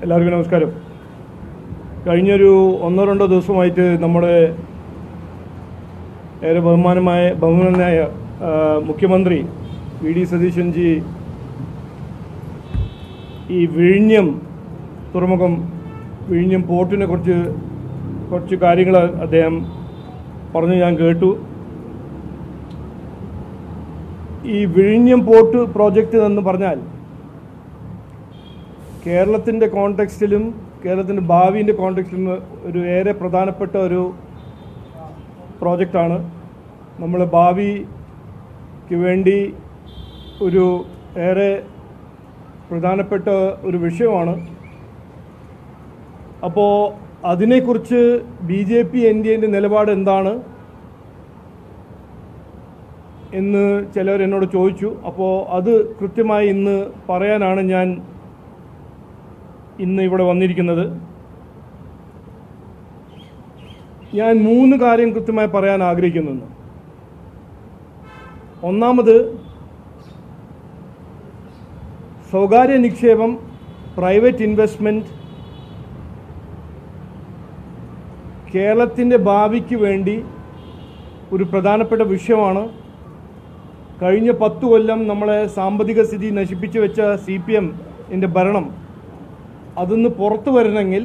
എല്ലാവർക്കും നമസ്കാരം. കഴിഞ്ഞൊരു 1-2 ദിവസമായിട്ട് നമ്മുടെ ഏറെ ബഹുമാനായ മുഖ്യമന്ത്രി വി ഡി സതീശൻജി ഈ വിഴിഞ്ഞം തുറമുഖം, വിഴിഞ്ഞം പോർട്ടിനെ കുറച്ച് കാര്യങ്ങൾ അദ്ദേഹം പറഞ്ഞ് ഞാൻ കേട്ടു. ഈ വിഴിഞ്ഞം പോർട്ട് പ്രോജക്റ്റ് എന്ന് പറഞ്ഞാൽ കേരളത്തിൻ്റെ കോണ്ടെക്സ്റ്റിലും കേരളത്തിൻ്റെ ഭാവിൻ്റെ കോണ്ടെക്സ്റ്റിലും ഒരു ഏറെ പ്രധാനപ്പെട്ട ഒരു പ്രോജക്റ്റാണ്. നമ്മൾ ഭാവിക്ക് വേണ്ടി ഒരു ഏറെ പ്രധാനപ്പെട്ട ഒരു വിഷയമാണ്. അപ്പോൾ അതിനെക്കുറിച്ച് BJP NDAൻ്റെ നിലപാട് എന്താണ് എന്ന് ചിലർ എന്നോട് ചോദിച്ചു. അപ്പോൾ അത് കൃത്യമായി ഇന്ന് പറയാനാണ് ഞാൻ ഇന്ന് ഇവിടെ വന്നിരിക്കുന്നത്. ഞാൻ 3 കാര്യം കൃത്യമായി പറയാൻ ആഗ്രഹിക്കുന്നുണ്ട്. ഒന്നാമത്, സ്വകാര്യ നിക്ഷേപം, പ്രൈവറ്റ് ഇൻവെസ്റ്റ്മെൻറ്റ് കേരളത്തിൻ്റെ ഭാവിക്ക് വേണ്ടി ഒരു പ്രധാനപ്പെട്ട വിഷയമാണ്. കഴിഞ്ഞ 10 കൊല്ലം നമ്മളെ സാമ്പത്തിക സ്ഥിതി നശിപ്പിച്ചു വെച്ച CPMൻ്റെ ഭരണം അതിന്ന് പുറത്തു വരണമെങ്കിൽ,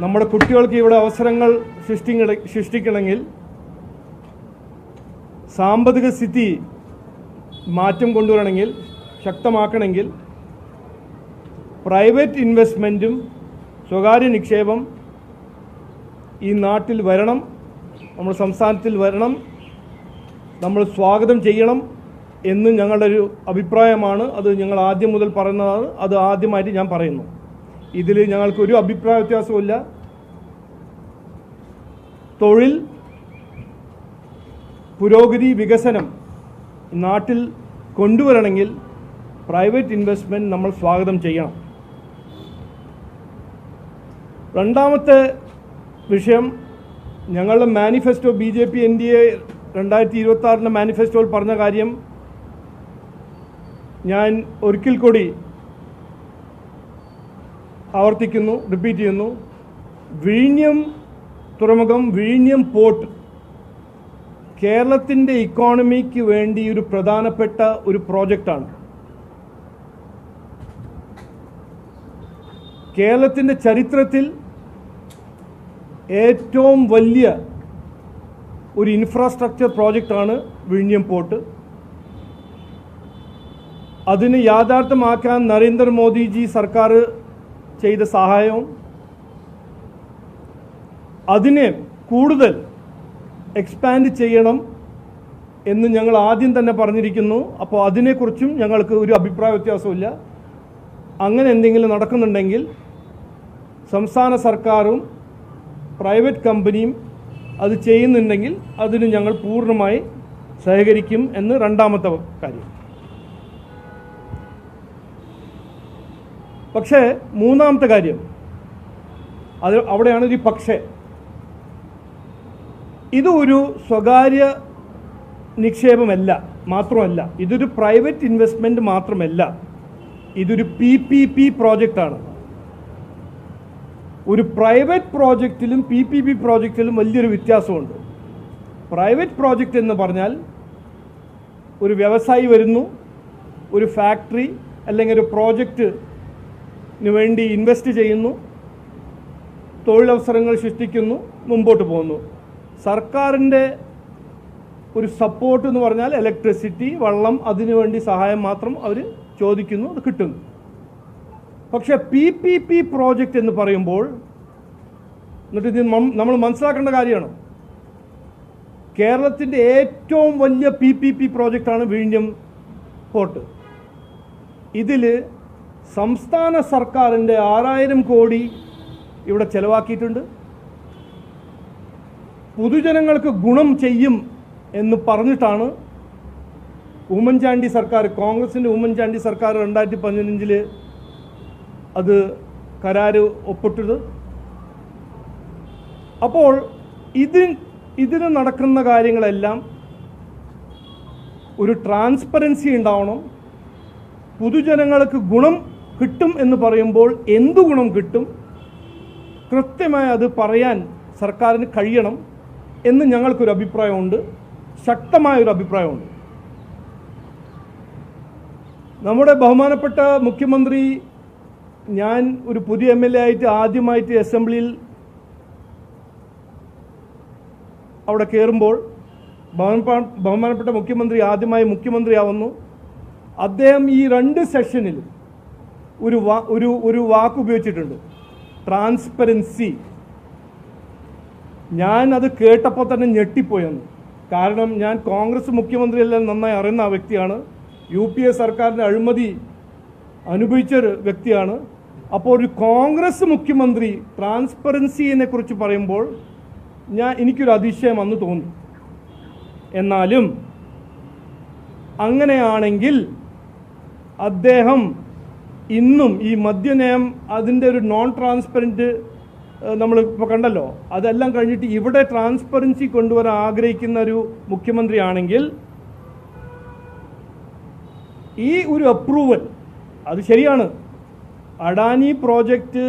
നമ്മുടെ കുട്ടികൾക്ക് ഇവിടെ അവസരങ്ങൾ സൃഷ്ടിക്കണമെങ്കിൽ, സാമ്പത്തിക സ്ഥിതി മാറ്റം കൊണ്ടുവരണമെങ്കിൽ, ശക്തമാക്കണമെങ്കിൽ, പ്രൈവറ്റ് ഇൻവെസ്റ്റ്മെൻറ്റും സ്വകാര്യ നിക്ഷേപം ഈ നാട്ടിൽ വരണം, നമ്മുടെ സംസ്ഥാനത്തിൽ വരണം, നമ്മൾ സ്വാഗതം ചെയ്യണം എന്ന് ഞങ്ങളുടെ ഒരു അഭിപ്രായമാണ്. അത് ഞങ്ങൾ ആദ്യം മുതൽ പറയുന്നതാണ്. അത് ആദ്യമായിട്ട് ഞാൻ പറയുന്നു. ഇതിൽ ഞങ്ങൾക്കൊരു അഭിപ്രായ വ്യത്യാസമില്ല. തൊഴിൽ, പുരോഗതി, വികസനം നാട്ടിൽ കൊണ്ടുവരണമെങ്കിൽ പ്രൈവറ്റ് ഇൻവെസ്റ്റ്മെൻറ്റ് നമ്മൾ സ്വാഗതം ചെയ്യണം. രണ്ടാമത്തെ വിഷയം, ഞങ്ങളുടെ മാനിഫെസ്റ്റോ BJP NDA 2026 മാനിഫെസ്റ്റോയിൽ പറഞ്ഞ കാര്യം ഞാൻ ഒരിക്കൽ കൂടി ആവർത്തിക്കുന്നു, റിപ്പീറ്റ് ചെയ്യുന്നു. വിഴിഞ്ഞം തുറമുഖം, വിഴിഞ്ഞം പോർട്ട് കേരളത്തിൻ്റെ ഇക്കോണമിക്ക് വേണ്ടി ഒരു പ്രധാനപ്പെട്ട ഒരു പ്രോജക്റ്റാണ്. കേരളത്തിൻ്റെ ചരിത്രത്തിൽ ഏറ്റവും വലിയ ഒരു ഇൻഫ്രാസ്ട്രക്ചർ പ്രോജക്റ്റാണ് വിഴിഞ്ഞം പോർട്ട്. അതിന് യാഥാർത്ഥ്യമാക്കാൻ നരേന്ദ്രമോദിജി സർക്കാർ ചെയ്ത സഹായവും, അതിനെ കൂടുതൽ എക്സ്പാൻഡ് ചെയ്യണം എന്ന് ഞങ്ങൾ ആദ്യം തന്നെ പറഞ്ഞിരിക്കുന്നു. അപ്പോൾ അതിനെക്കുറിച്ചും ഞങ്ങൾക്ക് ഒരു അഭിപ്രായ വ്യത്യാസമില്ല. അങ്ങനെ എന്തെങ്കിലും നടക്കുന്നുണ്ടെങ്കിൽ സംസ്ഥാന സർക്കാരും പ്രൈവറ്റ് കമ്പനിയും അത് ചെയ്യുന്നുണ്ടെങ്കിൽ അതിന് ഞങ്ങൾ പൂർണ്ണമായി സഹകരിക്കും എന്ന് രണ്ടാമത്തെ കാര്യം. പക്ഷേ മൂന്നാമത്തെ കാര്യം, അവിടെയാണ് ഒരു പക്ഷേ, ഇതൊരു സ്വകാര്യ നിക്ഷേപമല്ല, മാത്രമല്ല, ഇതൊരു പ്രൈവറ്റ് ഇൻവെസ്റ്റ്മെൻറ്റ് മാത്രമല്ല, ഇതൊരു PPP പ്രോജക്റ്റാണ്. ഒരു പ്രൈവറ്റ് പ്രോജക്റ്റിലും PPP പ്രോജക്റ്റിലും വലിയൊരു വ്യത്യാസമുണ്ട്. പ്രൈവറ്റ് പ്രോജക്റ്റ് എന്ന് പറഞ്ഞാൽ ഒരു വ്യവസായി വരുന്നു, ഒരു ഫാക്ടറി അല്ലെങ്കിൽ ഒരു പ്രോജക്റ്റിന് വേണ്ടി ഇൻവെസ്റ്റ് ചെയ്യുന്നു, തൊഴിലവസരങ്ങൾ സൃഷ്ടിക്കുന്നു, മുമ്പോട്ട് പോകുന്നു. സർക്കാരിൻ്റെ ഒരു സപ്പോർട്ട് എന്ന് പറഞ്ഞാൽ ഇലക്ട്രിസിറ്റി, വെള്ളം, അതിനുവേണ്ടി സഹായം മാത്രം അവർ ചോദിക്കുന്നു, അത് കിട്ടുന്നു. പക്ഷേ PPP പ്രോജക്റ്റ് എന്ന് പറയുമ്പോൾ, എന്നിട്ട് ഇത് നമ്മൾ മനസ്സിലാക്കേണ്ട കാര്യമാണ്, കേരളത്തിൻ്റെ ഏറ്റവും വലിയ PPP പ്രോജക്റ്റാണ് വിഴിഞ്ഞം പോർട്ട്. ഇതിൽ സംസ്ഥാന സർക്കാരിൻ്റെ 6000 കോടി ഇവിടെ ചെലവാക്കിയിട്ടുണ്ട്. പൊതുജനങ്ങൾക്ക് ഗുണം ചെയ്യും എന്ന് പറഞ്ഞിട്ടാണ് ഉമ്മൻചാണ്ടി സർക്കാർ, കോൺഗ്രസിൻ്റെ ഉമ്മൻചാണ്ടി സർക്കാർ 2015 അത് കരാറ് ഒപ്പിട്ടത്. അപ്പോൾ ഇതിന് നടക്കുന്ന കാര്യങ്ങളെല്ലാം ഒരു ട്രാൻസ്പെറൻസി ഉണ്ടാവണം, പൊതുജനങ്ങൾക്ക് ഗുണം കിട്ടും എന്ന് പറയുമ്പോൾ എന്തു ഗുണം കിട്ടും, കൃത്യമായി അത് പറയാൻ സർക്കാരിന് കഴിയണം എന്ന് ഞങ്ങൾക്കൊരു അഭിപ്രായമുണ്ട്, ശക്തമായൊരു അഭിപ്രായമുണ്ട്. നമ്മുടെ ബഹുമാനപ്പെട്ട മുഖ്യമന്ത്രി, ഞാൻ ഒരു പുതിയ MLA ആയിട്ട് ആദ്യമായിട്ട് അസംബ്ലിയിൽ അവിടെ കയറുമ്പോൾ ബഹുമാനപ്പെട്ട മുഖ്യമന്ത്രി ആദ്യമായി മുഖ്യമന്ത്രിയാവുന്നു. അദ്ദേഹം ഈ 2 സെഷനിൽ ഒരു വാക്ക് ഉപയോഗിച്ചിട്ടുണ്ട്, ട്രാൻസ്പെറൻസി. ഞാൻ അത് കേട്ടപ്പോൾ തന്നെ ഞെട്ടിപ്പോയെന്ന്. കാരണം ഞാൻ കോൺഗ്രസ് മുഖ്യമന്ത്രിയെല്ലാം നന്നായി അറിയുന്ന ആ വ്യക്തിയാണ്, UPA സർക്കാരിൻ്റെ അഴിമതി അനുഭവിച്ചൊരു വ്യക്തിയാണ്. അപ്പോൾ ഒരു കോൺഗ്രസ് മുഖ്യമന്ത്രി ട്രാൻസ്പെറൻസിയെ കുറിച്ച് പറയുമ്പോൾ എനിക്കൊരു അതിശയം അന്ന് തോന്നി. എന്നാലും അങ്ങനെയാണെങ്കിൽ അദ്ദേഹം ഇന്നും ഈ മദ്യനയം അതിൻ്റെ ഒരു നോൺ ട്രാൻസ്പെറൻറ്റ് നമ്മളിപ്പോൾ കണ്ടല്ലോ, അതെല്ലാം കഴിഞ്ഞിട്ട് ഇവിടെ ട്രാൻസ്പെറൻസി കൊണ്ടുവരാൻ ആഗ്രഹിക്കുന്ന ഒരു മുഖ്യമന്ത്രിയാണെങ്കിൽ ഈ ഒരു അപ്രൂവൽ അത് ശരിയാണ്. അഡാനി പ്രോജക്റ്റ്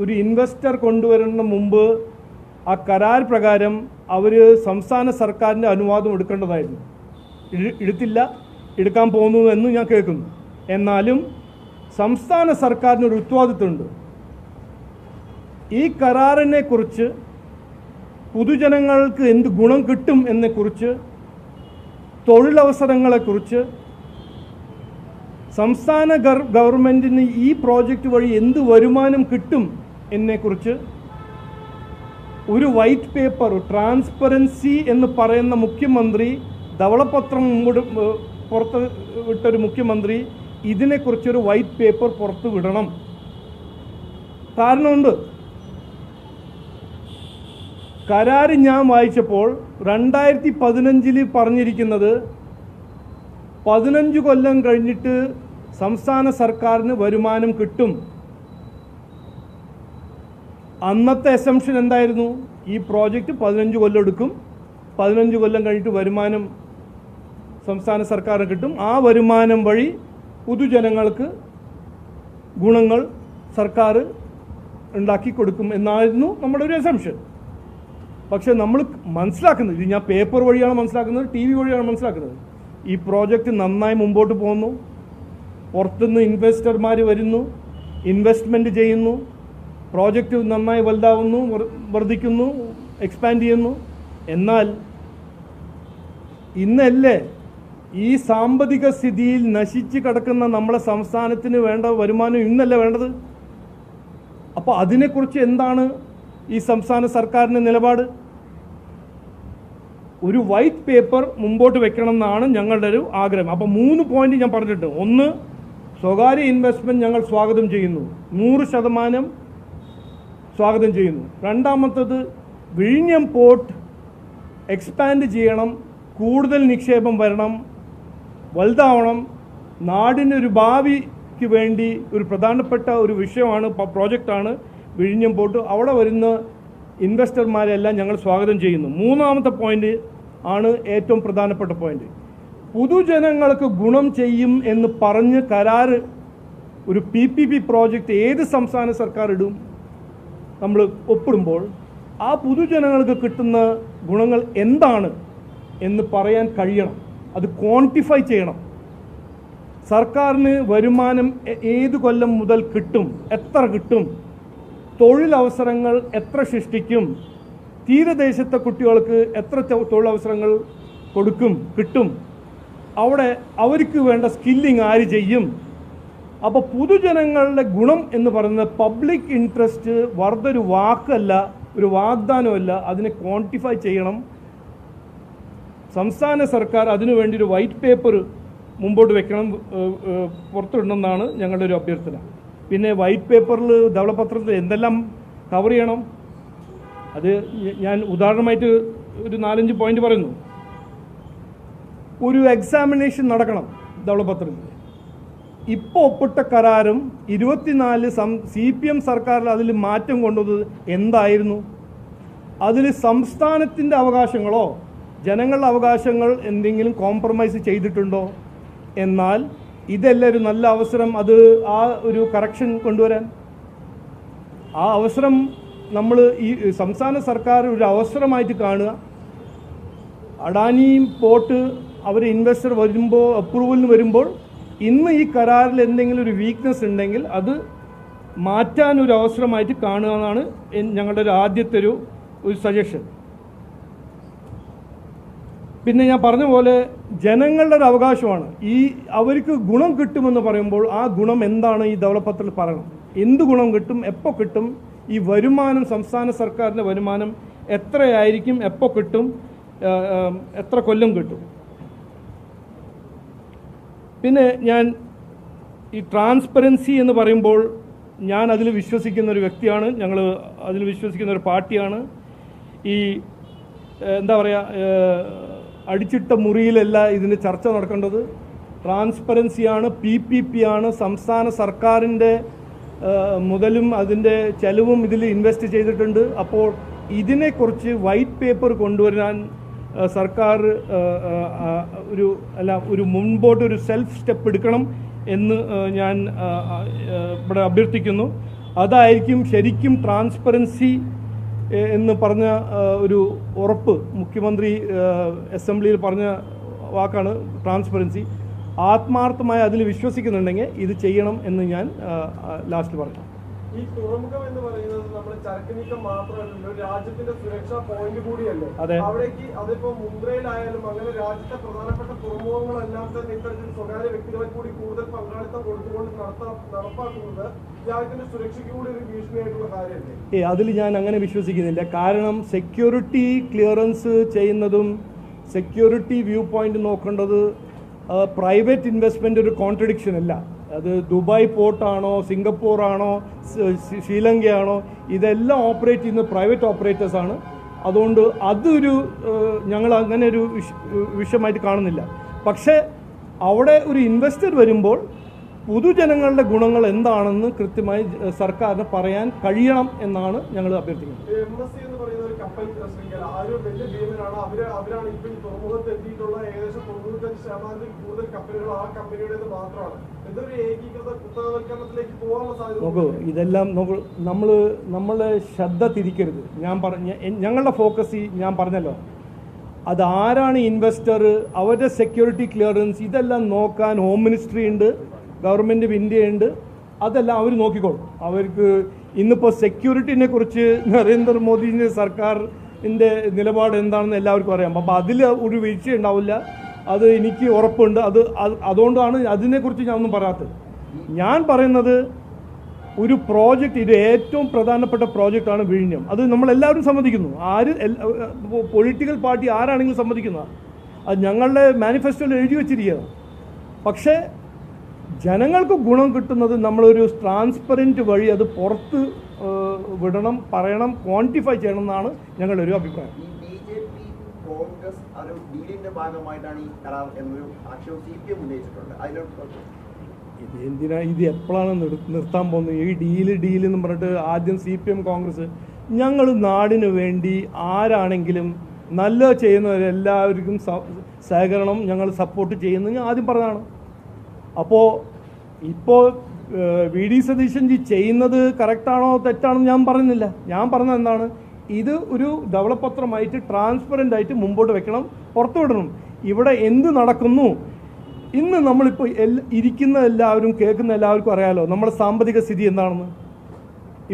ഒരു ഇൻവെസ്റ്റർ കൊണ്ടുവരുന്ന മുമ്പ് ആ കരാർ പ്രകാരം അവർ സംസ്ഥാന സർക്കാരിൻ്റെ അനുവാദം എടുക്കേണ്ടതായിരുന്നു. എടുത്തില്ല, എടുക്കാൻ പോകുന്നു എന്ന് ഞാൻ കേൾക്കുന്നു. എന്നാലും സംസ്ഥാന സർക്കാരിനൊരു ഉത്തരവാദിത്വമുണ്ട്. ഈ കരാറിനെ കുറിച്ച് പൊതുജനങ്ങൾക്ക് എന്ത് ഗുണം കിട്ടും എന്നെക്കുറിച്ച്, തൊഴിലവസരങ്ങളെക്കുറിച്ച്, സംസ്ഥാന ഗവൺമെൻറ്റിന് ഈ പ്രോജക്റ്റ് വഴി എന്ത് വരുമാനം കിട്ടും എന്നെക്കുറിച്ച് ഒരു വൈറ്റ് പേപ്പർ, ട്രാൻസ്പെറൻസി എന്ന് പറയുന്ന മുഖ്യമന്ത്രി, ധവളപത്രം പുറത്ത് വിട്ടൊരു മുഖ്യമന്ത്രി ഇതിനെക്കുറിച്ചൊരു വൈറ്റ് പേപ്പർ പുറത്ത് വിടണം. കാരണമുണ്ട്. കരാറ് ഞാൻ വായിച്ചപ്പോൾ 2015 പറഞ്ഞിരിക്കുന്നത് 15 കൊല്ലം കഴിഞ്ഞിട്ട് സംസ്ഥാന സർക്കാരിന് വരുമാനം കിട്ടും. അന്നത്തെ അസംഷൻ എന്തായിരുന്നു? ഈ പ്രോജക്റ്റ് 15 കൊല്ലം എടുക്കും, 15 കൊല്ലം കഴിഞ്ഞിട്ട് വരുമാനം സംസ്ഥാന സർക്കാരിന് കിട്ടും, ആ വരുമാനം വഴി പൊതുജനങ്ങൾക്ക് ഗുണങ്ങൾ സർക്കാർ ഉണ്ടാക്കി കൊടുക്കും എന്നായിരുന്നു നമ്മുടെ ഒരു അസംഷൻ. പക്ഷെ നമ്മൾ മനസ്സിലാക്കുന്നത്, ഇത് ഞാൻ പേപ്പർ വഴിയാണ് മനസ്സിലാക്കുന്നത്, TV വഴിയാണ് മനസ്സിലാക്കുന്നത്, ഈ പ്രോജക്റ്റ് നന്നായി മുമ്പോട്ട് പോകുന്നു. പുറത്തുനിന്ന് ഇൻവെസ്റ്റർമാർ വരുന്നു, ഇൻവെസ്റ്റ്മെൻറ്റ് ചെയ്യുന്നു, പ്രോജക്റ്റ് നന്നായി വലുതാവുന്നു, വർദ്ധിക്കുന്നു, എക്സ്പാൻഡ് ചെയ്യുന്നു. എന്നാൽ ഇന്നല്ലേ ഈ സാമ്പത്തിക സ്ഥിതിയിൽ നശിച്ച് കിടക്കുന്ന നമ്മളെ സംസ്ഥാനത്തിന് വേണ്ട വരുമാനം ഇന്നല്ലേ വേണ്ടത്? അപ്പോൾ അതിനെക്കുറിച്ച് എന്താണ് ഈ സംസ്ഥാന സർക്കാരിൻ്റെ നിലപാട്? ഒരു വൈറ്റ് പേപ്പർ മുമ്പോട്ട് വെക്കണം എന്നാണ് ഞങ്ങളുടെ ഒരു ആഗ്രഹം. അപ്പോൾ 3 പോയിന്റ് ഞാൻ പറഞ്ഞിട്ടുണ്ട്. ഒന്ന്, സ്വകാര്യ ഇൻവെസ്റ്റ്മെൻറ്റ് ഞങ്ങൾ സ്വാഗതം ചെയ്യുന്നു, 100% സ്വാഗതം ചെയ്യുന്നു. രണ്ടാമത്തത്, വിഴിഞ്ഞം പോർട്ട് എക്സ്പാൻഡ് ചെയ്യണം, കൂടുതൽ നിക്ഷേപം വരണം, വലുതാവണം. നാടിനൊരു ഭാവിക്ക് വേണ്ടി ഒരു പ്രധാനപ്പെട്ട ഒരു വിഷയമാണ്, പ്രോജക്റ്റാണ് വിഴിഞ്ഞം പോർട്ട്. അവിടെ വരുന്ന ഇൻവെസ്റ്റർമാരെല്ലാം ഞങ്ങൾ സ്വാഗതം ചെയ്യുന്നു. മൂന്നാമത്തെ പോയിന്റ് ആണ് ഏറ്റവും പ്രധാനപ്പെട്ട പോയിന്റ്. പൊതുജനങ്ങൾക്ക് ഗുണം ചെയ്യും എന്ന് പറഞ്ഞ് കരാറ് ഒരു PPP പ്രോജക്റ്റ് ഏത് സംസ്ഥാന സർക്കാർ ഇടും നമ്മൾ ഒപ്പിടുമ്പോൾ ആ പൊതുജനങ്ങൾക്ക് കിട്ടുന്ന ഗുണങ്ങൾ എന്താണ് എന്ന് പറയാൻ കഴിയണം, അത് ക്വാണ്ടിഫൈ ചെയ്യണം. സർക്കാരിന് വരുമാനം ഏത് കൊല്ലം മുതൽ കിട്ടും, എത്ര കിട്ടും, തൊഴിലവസരങ്ങൾ എത്ര സൃഷ്ടിക്കും, തീരദേശത്തെ കുട്ടികൾക്ക് എത്ര തൊഴിലവസരങ്ങൾ കിട്ടും, അവിടെ അവർക്ക് വേണ്ട സ്കില്ലിങ് ആര് ചെയ്യും. അപ്പോൾ പൊതുജനങ്ങളുടെ ഗുണം എന്ന് പറയുന്നത് പബ്ലിക് ഇൻട്രസ്റ്റ് വെറുതൊരു വാക്കല്ല, ഒരു വാഗ്ദാനമല്ല, അതിനെ ക്വാണ്ടിഫൈ ചെയ്യണം. സംസ്ഥാന സർക്കാർ അതിനുവേണ്ടി ഒരു വൈറ്റ് പേപ്പർ മുമ്പോട്ട് വെക്കണം, പുറത്തിടണമെന്നാണ് ഞങ്ങളുടെ ഒരു അഭ്യർത്ഥന. പിന്നെ വൈറ്റ് പേപ്പറിൽ, ധവളപത്രത്തിൽ എന്തെല്ലാം കവർ ചെയ്യണം, അത് ഞാൻ ഉദാഹരണമായിട്ട് ഒരു 4-5 പോയിന്റ് പറയുന്നു. ഒരു എക്സാമിനേഷൻ നടക്കണം ധവളപത്രത്തിൽ. ഇപ്പോൾ ഒപ്പിട്ട കരാറും 24 CPM സർക്കാരിൽ അതിൽ മാറ്റം കൊണ്ടുവന്നത് എന്തായിരുന്നു? അതിൽ സംസ്ഥാനത്തിൻ്റെ അവകാശങ്ങളോ ജനങ്ങളുടെ അവകാശങ്ങൾ എന്തെങ്കിലും കോംപ്രമൈസ് ചെയ്തിട്ടുണ്ടോ? എന്നാൽ ഇതല്ല ഒരു നല്ല അവസരം, അത് ആ ഒരു കറക്ഷൻ കൊണ്ടുവരാൻ. ആ അവസരം നമ്മൾ ഈ സംസ്ഥാന സർക്കാർ ഒരു അവസരമായിട്ട് കാണുക. അഡാനി പോർട്ട് അവർ ഇൻവെസ്റ്റർ വരുമ്പോൾ, അപ്രൂവലിന് വരുമ്പോൾ ഇന്ന് ഈ കരാറിൽ എന്തെങ്കിലും ഒരു വീക്ക്നെസ് ഉണ്ടെങ്കിൽ അത് മാറ്റാൻ ഒരു അവസരമായിട്ട് കാണുക എന്നാണ് ഞങ്ങളുടെ ഒരു ആദ്യത്തെ ഒരു സജഷൻ. പിന്നെ ഞാൻ പറഞ്ഞ പോലെ ജനങ്ങളുടെ ഒരു അവകാശമാണ്. അവർക്ക് ഗുണം കിട്ടുമെന്ന് പറയുമ്പോൾ ആ ഗുണം എന്താണ് ഈ ധവളപത്രത്തിൽ പറയണം. എന്ത് ഗുണം കിട്ടും, എപ്പോൾ കിട്ടും, ഈ വരുമാനം, സംസ്ഥാന സർക്കാരിൻ്റെ വരുമാനം എത്രയായിരിക്കും, എപ്പോൾ കിട്ടും, എത്ര കൊല്ലം കിട്ടും. പിന്നെ ഞാൻ ഈ ട്രാൻസ്പെറൻസി എന്ന് പറയുമ്പോൾ ഞാൻ അതിൽ വിശ്വസിക്കുന്ന ഒരു വ്യക്തിയാണ്. ഞങ്ങൾ അതിൽ വിശ്വസിക്കുന്ന ഒരു പാർട്ടിയാണ്. ഈ എന്താ പറയുക, അടിച്ചിട്ട മുറിയിലല്ല ഇതിന് ചർച്ച നടക്കേണ്ടത്. ട്രാൻസ്പെറൻസിയാണ്, PPP ആണ്. സംസ്ഥാന സർക്കാരിൻ്റെ മുതലും അതിൻ്റെ ചെലവും ഇതിൽ ഇൻവെസ്റ്റ് ചെയ്തിട്ടുണ്ട്. അപ്പോൾ ഇതിനെക്കുറിച്ച് വൈറ്റ് പേപ്പർ കൊണ്ടുവരാൻ സർക്കാർ ഒരു മുൻപോട്ട് ഒരു സെൽഫ് സ്റ്റെപ്പ് എടുക്കണം എന്ന് ഞാൻ ഇവിടെ അഭ്യർത്ഥിക്കുന്നു. അതായിരിക്കും ശരിക്കും ട്രാൻസ്പെറൻസി എന്ന് പറഞ്ഞ ഒരു ഉറപ്പ്. മുഖ്യമന്ത്രി അസംബ്ലിയിൽ പറഞ്ഞ വാക്കാണ് ട്രാൻസ്പെറൻസി. ആത്മാർത്ഥമായി അതിൽ വിശ്വസിക്കുന്നുണ്ടെങ്കിൽ ഇത് ചെയ്യണം എന്ന് ഞാൻ ലാസ്റ്റ് പറഞ്ഞു. ഈ തുറമുഖം എന്ന് പറയുന്നത് നമ്മൾ ചരക്ക് നീക്കം മാത്രമല്ലല്ലോ, രാജ്യത്തിന്റെ സുരക്ഷാ പോയിന്റ് കൂടിയല്ലേ? അവിടേക്ക് അതിപ്പോ മുംബ്രയിലായാലും അങ്ങനെ രാജ്യത്തെ പ്രധാനപ്പെട്ട തുറമുഖങ്ങളെല്ലാം തന്നെ ഇത്തരത്തിൽ സ്വകാര്യ വ്യക്തികളെ കൂടി കൂടുതൽ പങ്കാളിത്തം കൊടുത്തുകൊണ്ട് നടപ്പാക്കുന്നത് രാജ്യത്തിന്റെ സുരക്ഷയ്ക്ക് കൂടി ഒരു ഭീഷണിയായിട്ടുള്ള കാര്യമല്ലേ? അതിൽ ഞാൻ അങ്ങനെ വിശ്വസിക്കുന്നില്ല. കാരണം സെക്യൂരിറ്റി ക്ലിയറൻസ് ചെയ്യുന്നതും സെക്യൂരിറ്റി വ്യൂ പോയിന്റ് നോക്കേണ്ടത് പ്രൈവറ്റ് ഇൻവെസ്റ്റ്മെന്റ് ഒരു കോൺട്രഡിക്ഷൻ അല്ല. അത് ദുബായ് പോർട്ടാണോ, സിംഗപ്പൂർ ആണോ, ശ്രീലങ്കയാണോ, ഇതെല്ലാം ഓപ്പറേറ്റ് ചെയ്യുന്ന പ്രൈവറ്റ് ഓപ്പറേറ്റേഴ്സാണ്. അതുകൊണ്ട് അതൊരു ഞങ്ങൾ അങ്ങനെ ഒരു വിഷയമായിട്ട് കാണുന്നില്ല. പക്ഷേ അവിടെ ഒരു ഇൻവെസ്റ്റർ വരുമ്പോൾ പൊതുജനങ്ങളുടെ ഗുണങ്ങൾ എന്താണെന്ന് കൃത്യമായി സർക്കാരിന് പറയാൻ കഴിയണം എന്നാണ് ഞങ്ങൾ അഭ്യർത്ഥിക്കുന്നത്. MSC എന്ന് പറയുന്ന ഒരു കപ്പൽ ശൃംഖല ഒരു വലിയ ഭീമനാണ്. അവരാണ് ഇപ്പോൾ ഈ തുറമുഖത്ത് എത്തിയിട്ടുള്ള ഏകദേശം 95% കൂടുതൽ കപ്പലുകൾ ആ കമ്പനിയുടേത് മാത്രമാണ്. ഇതൊരു ഏകീകൃത കുത്തകവൽക്കരണത്തിലേക്ക് പോകാനുള്ള സാധ്യത. നോക്കൂ, ഇതെല്ലാം നോക്കൂ, നമ്മളെ ശ്രദ്ധ തിരിക്കരുത്. ഞങ്ങളുടെ ഫോക്കസ് ഞാൻ പറഞ്ഞല്ലോ, അതാരാണ് ഇൻവെസ്റ്റർ, അവരുടെ സെക്യൂരിറ്റി ക്ലിയറൻസ്, ഇതെല്ലാം നോക്കാൻ ഹോം മിനിസ്ട്രി ഉണ്ട്, ഗവൺമെൻറ് ഓഫ് ഇന്ത്യ ഉണ്ട്. അതെല്ലാം അവർ നോക്കിക്കോളും. അവർക്ക് ഇന്നിപ്പോൾ സെക്യൂരിറ്റിനെ കുറിച്ച് നരേന്ദ്രമോദിൻ്റെ സർക്കാരിൻ്റെ നിലപാട് എന്താണെന്ന് എല്ലാവർക്കും അറിയാം. അപ്പോൾ അതിൽ ഒരു വീഴ്ച ഉണ്ടാവില്ല, അത് എനിക്ക് ഉറപ്പുണ്ട്. അതുകൊണ്ടാണ് അതിനെക്കുറിച്ച് ഞാൻ ഒന്നും പറയാത്തത്. ഞാൻ പറയുന്നത് ഒരു പ്രോജക്റ്റ്, ഇത് ഏറ്റവും പ്രധാനപ്പെട്ട പ്രോജക്റ്റാണ് വിഴിഞ്ഞം. അത് നമ്മളെല്ലാവരും സമ്മതിക്കുന്നു. പൊളിറ്റിക്കൽ പാർട്ടി ആരാണെങ്കിലും സമ്മതിക്കുന്നതാണ്. അത് ഞങ്ങളുടെ മാനിഫെസ്റ്റോയിൽ എഴുതി വച്ചിരിക്കുകയാണ്. പക്ഷേ ജനങ്ങൾക്ക് ഗുണം കിട്ടുന്നത് നമ്മളൊരു ട്രാൻസ്പെറൻറ്റ് വഴി അത് പുറത്ത് വിടണം, പറയണം, ക്വാണ്ടിഫൈ ചെയ്യണം എന്നാണ് ഞങ്ങളുടെ ഒരു അഭിപ്രായം. കോൺഗ്രസ് ഒരു ഡീലിന്റെ ഭാഗമായിട്ടാണ് ഈ കരാർ എന്നൊരു ആക്ഷേപം CPM ഉന്നയിച്ചിട്ടുണ്ട്. എന്തിനാ ഇത് എപ്പോഴാണ് നിർത്താൻ പോകുന്നത്? ഈ ഡീല് എന്ന് പറഞ്ഞിട്ട് ആദ്യം CPM കോൺഗ്രസ്, ഞങ്ങൾ നാടിന് വേണ്ടി ആരാണെങ്കിലും നല്ല ചെയ്യുന്നവരെല്ലാവർക്കും സഹകരണം ഞങ്ങൾ സപ്പോർട്ട് ചെയ്യുന്നത് ഞാൻ ആദ്യം പറഞ്ഞതാണ്. അപ്പോൾ ഇപ്പോൾ VD സതീശൻജി ചെയ്യുന്നത് കറക്റ്റാണോ തെറ്റാണെന്ന് ഞാൻ പറയുന്നില്ല. ഞാൻ പറഞ്ഞത് എന്താണ്, ഇത് ഒരു ധവളപത്രമായിട്ട് ട്രാൻസ്പെറൻ്റ് ആയിട്ട് മുമ്പോട്ട് വെക്കണം, പുറത്തുവിടണം. ഇവിടെ എന്ത് നടക്കുന്നു ഇന്ന് നമ്മളിപ്പോൾ ഇരിക്കുന്ന എല്ലാവരും കേൾക്കുന്ന എല്ലാവർക്കും അറിയാലോ നമ്മുടെ സാമ്പത്തിക സ്ഥിതി എന്താണെന്ന്.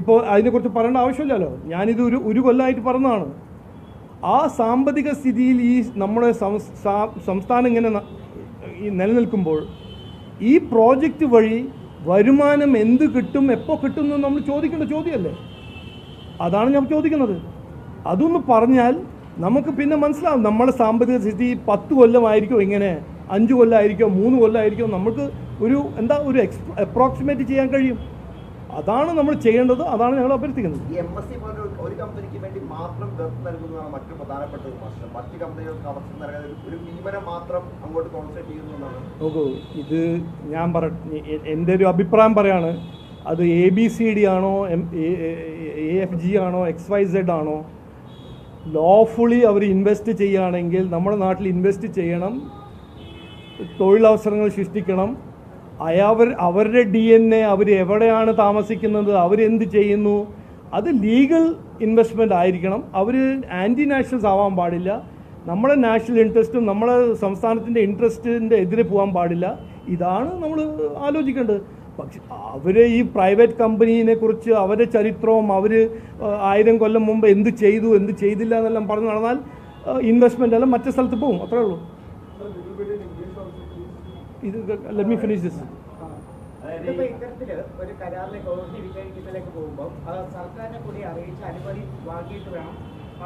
ഇപ്പോൾ അതിനെക്കുറിച്ച് പറയേണ്ട ആവശ്യമില്ലല്ലോ. ഞാനിത് ഒരു കൊല്ലമായിട്ട് പറഞ്ഞതാണ്. ആ സാമ്പത്തിക സ്ഥിതിയിൽ ഈ നമ്മുടെ സംസ്ഥാനം ഇങ്ങനെ നിലനിൽക്കുമ്പോൾ ഈ പ്രോജക്റ്റ് വഴി വരുമാനം എന്ത് കിട്ടും, എപ്പോൾ കിട്ടും എന്ന് നമ്മൾ ചോദിക്കേണ്ട ചോദ്യമല്ലേ? അതാണ് ഞാൻ ചോദിക്കുന്നത്. അതൊന്ന് പറഞ്ഞാൽ നമുക്ക് പിന്നെ മനസ്സിലാവും നമ്മുടെ സാമ്പത്തിക സ്ഥിതി 10 കൊല്ലമായിരിക്കും, ഇങ്ങനെ 5 കൊല്ലമായിരിക്കോ 3 കൊല്ലമായിരിക്കോ, നമുക്ക് ഒരു അപ്രോക്സിമേറ്റ് ചെയ്യാൻ കഴിയും. അതാണ് നമ്മൾ ചെയ്യേണ്ടത്. അതാണ് ഞങ്ങൾ അഭ്യർത്ഥിക്കുന്നത്. MSC ഒരു കമ്പനിക്ക് വേണ്ടി മാത്രം ഗർത്ത് നൽകുന്നതാണ് മറ്റു പ്രധാനപ്പെട്ട ഒരു പ്രശ്നം. മറ്റു കമ്പനികൾക്ക് അവസരം നൽകാതെ ഒരു ഭീമനെ മാത്രം അങ്ങോട്ട് കോൺസെൻട്രേറ്റ് ചെയ്യുന്നതാണ്. നോക്കൂ, ഇത് ഞാൻ എൻ്റെ ഒരു അഭിപ്രായം പറയാണ്. അത് ABCD ആണോ, AFG ആണോ, XYZ ആണോ, ലോഫുള്ളി അവർ ഇൻവെസ്റ്റ് ചെയ്യുകയാണെങ്കിൽ നമ്മുടെ നാട്ടിൽ ഇൻവെസ്റ്റ് ചെയ്യണം, തൊഴിലവസരങ്ങൾ സൃഷ്ടിക്കണം, അവരുടെ DNA, അവർ എവിടെയാണ് താമസിക്കുന്നത്, അവരെന്ത് ചെയ്യുന്നു, അത് ലീഗൽ ഇൻവെസ്റ്റ്മെൻ്റ് ആയിരിക്കണം. അവർ ആൻറ്റി നാഷണൽസ് ആവാൻ പാടില്ല. നമ്മളെ നാഷണൽ ഇൻട്രസ്റ്റും നമ്മളെ സംസ്ഥാനത്തിൻ്റെ ഇൻട്രസ്റ്റിൻ്റെ എതിരെ പോകാൻ പാടില്ല. ഇതാണ് നമ്മൾ ആലോചിക്കേണ്ടത്. പക്ഷെ അവർ ഈ പ്രൈവറ്റ് കമ്പനീനെ കുറിച്ച് അവരുടെ ചരിത്രവും അവർ 1000 കൊല്ലം മുമ്പ് എന്ത് ചെയ്തു എന്ത് ചെയ്തില്ല എന്നെല്ലാം പറഞ്ഞു നടന്നാൽ ഇൻവെസ്റ്റ്മെൻ്റ് എല്ലാം മറ്റു സ്ഥലത്ത് പോകും. അത്രേ ഉള്ളൂ. ഇത് ലെറ്റ് മീ ഫിനിഷ് ദിസ്. ഇതിപ്പോ ഇത്തരത്തില് ഒരു കരാറിലേക്ക് ഓഹരി വിറ്റഴിക്കുന്നതിലേക്ക് പോകുമ്പോൾ സർക്കാരിനെ കൂടി അറിയിച്ച് അനുമതി വാങ്ങിയിട്ട് വേണം